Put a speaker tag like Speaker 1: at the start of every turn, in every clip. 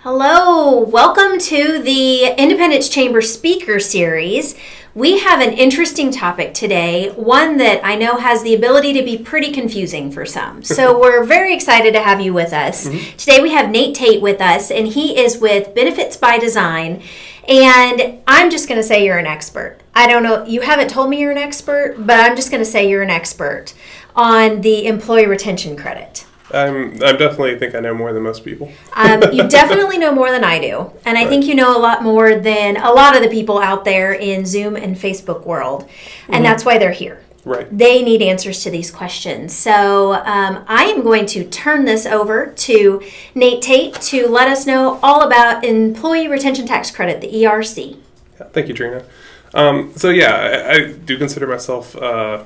Speaker 1: Hello, welcome to the Independence Chamber Speaker Series. We have an interesting topic today, one that I know has the ability to be pretty confusing for some. So we're very excited to have you with us. Today we have Nate Tate with us, and he is with Benefits by Design. And I'm just going to say you're an expert. I don't know, you haven't told me you're an expert, but I'm just going to say you're an expert on the employee retention credit.
Speaker 2: I definitely think I know more than most people.
Speaker 1: You definitely know more than I do. And I think you know a lot more than a lot of the people out there in Zoom and Facebook world. And that's why they're here.
Speaker 2: Right.
Speaker 1: They need answers to these questions. So I am going to turn this over to Nate Tate to let us know all about Employee Retention Tax Credit, the ERC.
Speaker 2: Yeah, thank you, Trina. I do consider myself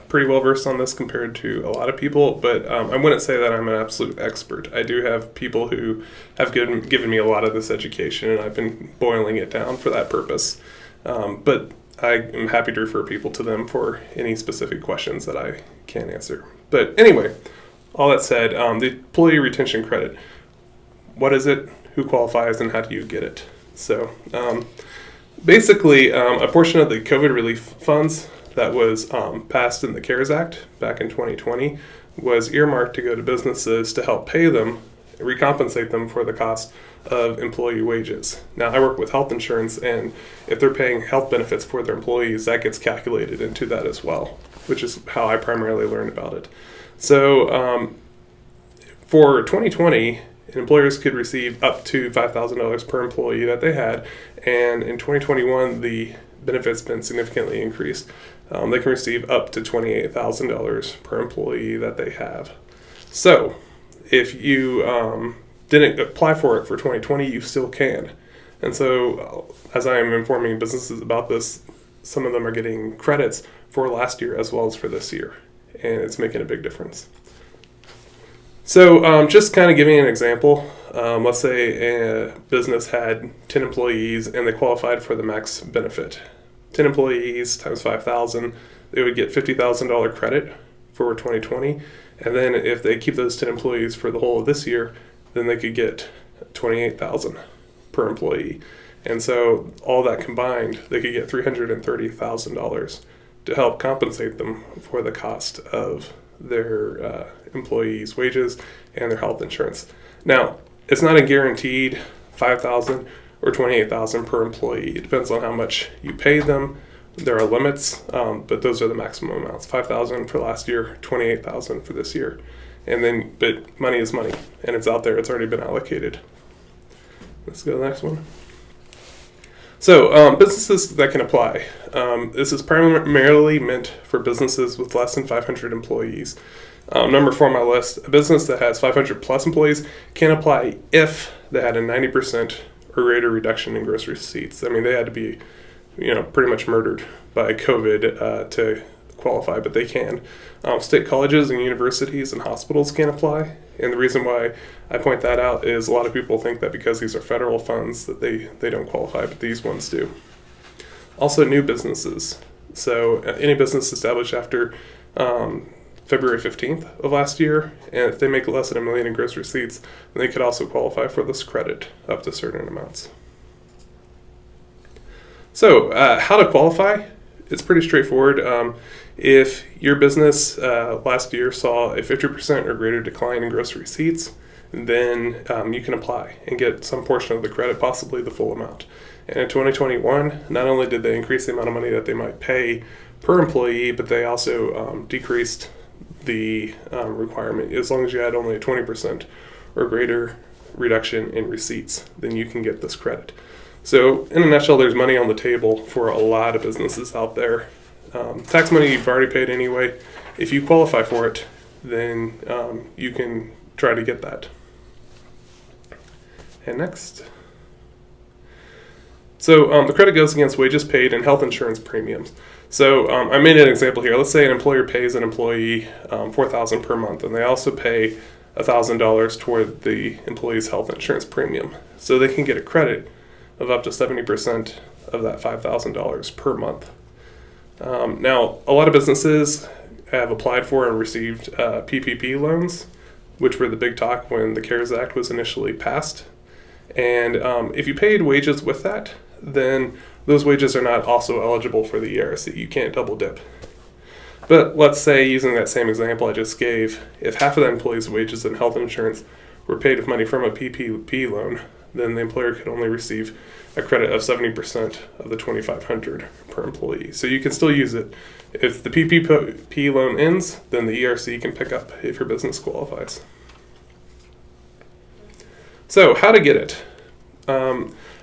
Speaker 2: pretty well versed on this compared to a lot of people, but I wouldn't say that I'm an absolute expert. I do have people who have given me a lot of this education, and I've been boiling it down for that purpose. But I am happy to refer people to them for any specific questions that I can't answer. But anyway, all that said, the Employee Retention Credit, what is it, who qualifies, and how do you get it? So, basically, a portion of the COVID relief funds that was passed in the CARES Act back in 2020 was earmarked to go to businesses to help pay them, recompensate them for the cost of employee wages. Now, I work with health insurance, and if they're paying health benefits for their employees, that gets calculated into that as well, which is how I primarily learned about it. So, for 2020, employers could receive up to $5,000 per employee that they had, and in 2021, the benefit's been significantly increased. They can receive up to $28,000 per employee that they have. So, if you didn't apply for it for 2020, you still can. And so, as I am informing businesses about this, some of them are getting credits for last year as well as for this year, and it's making a big difference. So just kind of giving an example, let's say a business had 10 employees and they qualified for the max benefit. 10 employees times 5,000, they would get $50,000 credit for 2020. And then if they keep those 10 employees for the whole of this year, then they could get $28,000 per employee. And so all that combined, they could get $330,000 to help compensate them for the cost of their employees' wages and their health insurance. Now, it's not a guaranteed $5,000 or $28,000 per employee. It depends on how much you pay them. There are limits, but those are the maximum amounts: $5,000 for last year, $28,000 for this year. But money is money, and it's out there. It's already been allocated. Let's go to the next one. So, businesses that can apply. This is primarily meant for businesses with less than 500 employees. Number 4 on my list, a business that has 500 plus employees can apply if they had a 90% or greater reduction in gross receipts. I mean, they had to be, pretty much murdered by COVID to qualify, but they can. State colleges and universities and hospitals can apply. And the reason why I point that out is a lot of people think that because these are federal funds that they don't qualify, but these ones do. Also, new businesses. So any business established after February 15th of last year, and if they make less than $1 million in gross receipts, then they could also qualify for this credit up to certain amounts. So how to qualify? It's pretty straightforward. If your business last year saw a 50% or greater decline in gross receipts, then you can apply and get some portion of the credit, possibly the full amount. And in 2021, not only did they increase the amount of money that they might pay per employee, but they also decreased the requirement. As long as you had only a 20% or greater reduction in receipts, then you can get this credit. So in a nutshell, there's money on the table for a lot of businesses out there. Tax money you've already paid anyway. If you qualify for it, then you can try to get that. And next. So the credit goes against wages paid and health insurance premiums. So I made an example here. Let's say an employer pays an employee $4,000 per month, and they also pay $1,000 toward the employee's health insurance premium. So they can get a credit of up to 70% of that $5,000 per month. Now, a lot of businesses have applied for and received PPP loans, which were the big talk when the CARES Act was initially passed. And if you paid wages with that, then those wages are not also eligible for the ERC. You can't double dip. But let's say, using that same example I just gave, if half of the employee's wages and health insurance were paid with money from a PPP loan, then the employer could only receive a credit of 70% of the $2,500 per employee. So you can still use it. If the PPP loan ends, then the ERC can pick up if your business qualifies. So how to get it?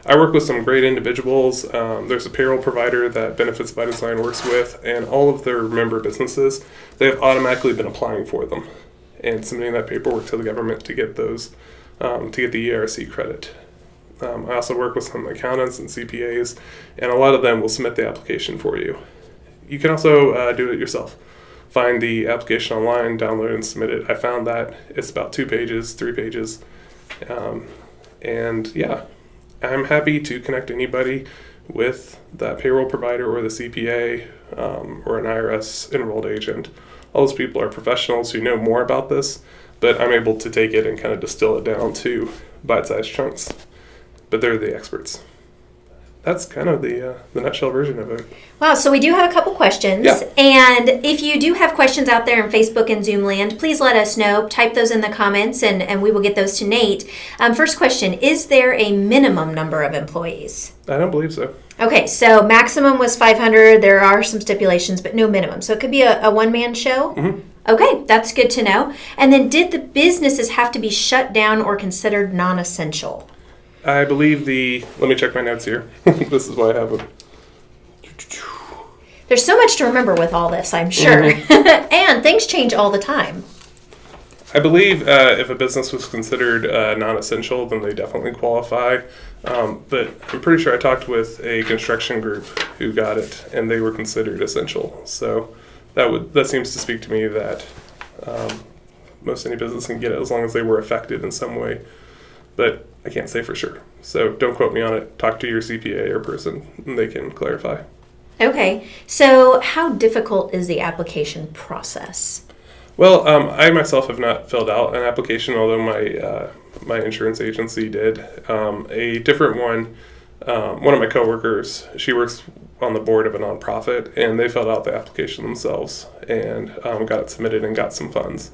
Speaker 2: I work with some great individuals. There's a payroll provider that Benefits by Design works with, and all of their member businesses, they have automatically been applying for them and submitting that paperwork to the government to get those, to get the ERC credit. I also work with some accountants and CPAs, and a lot of them will submit the application for you. You can also do it yourself. Find the application online, download and submit it. I found that it's about 2 pages, 3 pages. And yeah, I'm happy to connect anybody with that payroll provider or the CPA or an IRS enrolled agent. All those people are professionals who know more about this, but I'm able to take it and kind of distill it down to bite-sized chunks. But they're the experts. That's kind of the nutshell version of it.
Speaker 1: Wow, so we do have a couple questions.
Speaker 2: Yeah.
Speaker 1: And if you do have questions out there in Facebook and Zoom land, please let us know. Type those in the comments and we will get those to Nate. First question, is there a minimum number of employees?
Speaker 2: I don't believe so.
Speaker 1: Okay, so maximum was 500. There are some stipulations, but no minimum. So it could be a one-man show?
Speaker 2: Mm-hmm.
Speaker 1: Okay, that's good to know. And then did the businesses have to be shut down or considered non-essential?
Speaker 2: I believe let me check my notes here. This is why I have them.
Speaker 1: There's so much to remember with all this, I'm sure.
Speaker 2: Mm-hmm.
Speaker 1: And things change all the time.
Speaker 2: I believe if a business was considered non-essential, then they definitely qualify. But I'm pretty sure I talked with a construction group who got it, and they were considered essential. So that seems to speak to me that most any business can get it as long as they were affected in some way. But I can't say for sure. So don't quote me on it. Talk to your CPA or person, and they can clarify.
Speaker 1: Okay. So how difficult is the application process?
Speaker 2: Well, I myself have not filled out an application, although my insurance agency did. A different one of my coworkers, she works on the board of a nonprofit, and they filled out the application themselves and got it submitted and got some funds.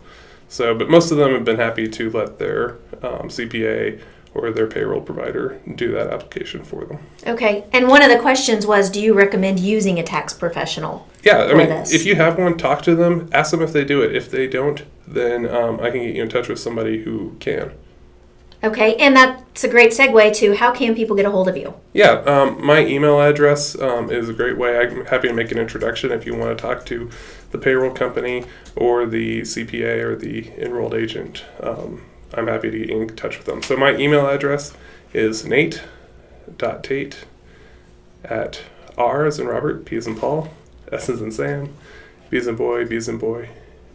Speaker 2: So, but most of them have been happy to let their CPA or their payroll provider do that application for them.
Speaker 1: Okay. And one of the questions was, do you recommend using a tax professional?
Speaker 2: Yeah, I mean,
Speaker 1: this?
Speaker 2: If you have one, talk to them, ask them if they do it. If they don't, then I can get you in touch with somebody who can.
Speaker 1: Okay, and that's a great segue to how can people get a hold of you?
Speaker 2: Yeah, my email address is a great way. I'm happy to make an introduction if you want to talk to the payroll company or the CPA or the enrolled agent. I'm happy to get in touch with them. So my email address is nate.tate@R as in Robert, P as in Paul, S as in Sam, B as in boy, B as in boy,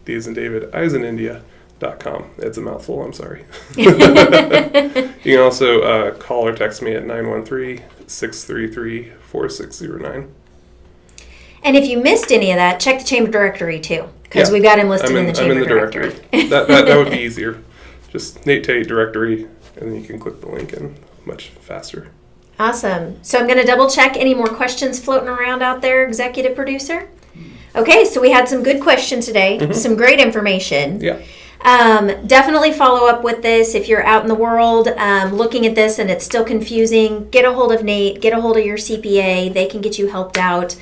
Speaker 2: D as in David, I as in India.com. It's a mouthful, I'm sorry. You can also call or text me at 913-633-4609.
Speaker 1: And if you missed any of that, check the chamber directory too, because we've got him listed in the chamber directory.
Speaker 2: That would be easier. Just Nate Tate directory, and then you can click the link in much faster.
Speaker 1: Awesome. So I'm going to double check any more questions floating around out there, executive producer. Okay, so we had some good questions today, some great information.
Speaker 2: Yeah.
Speaker 1: Definitely follow up with this if you're out in the world looking at this and it's still confusing. Get a hold of Nate, get a hold of your CPA. They can get you helped out.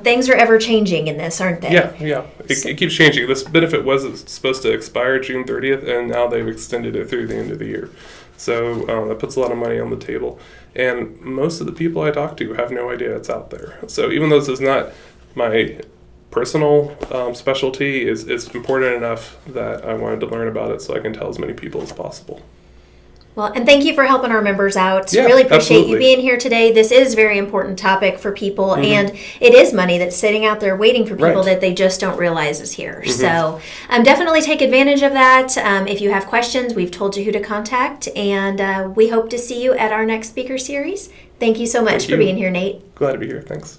Speaker 1: Things are ever changing in this, aren't they?
Speaker 2: Yeah. It keeps changing. This benefit was supposed to expire June 30th, and now they've extended it through the end of the year. So that puts a lot of money on the table. And most of the people I talk to have no idea it's out there. So even though this is not my personal specialty, is important enough that I wanted to learn about it so I can tell as many people as possible.
Speaker 1: Well, and thank you for helping our members out.
Speaker 2: Yeah,
Speaker 1: really appreciate
Speaker 2: absolutely.
Speaker 1: you being here today. This is a very important topic for people, and it is money that's sitting out there waiting for people
Speaker 2: Right.
Speaker 1: that they just don't realize is here. So definitely take advantage of that. If you have questions, we've told you who to contact, and we hope to see you at our next speaker series. Thank you so much
Speaker 2: Thank
Speaker 1: for
Speaker 2: you.
Speaker 1: being here, Nate.
Speaker 2: Glad to be here. Thanks.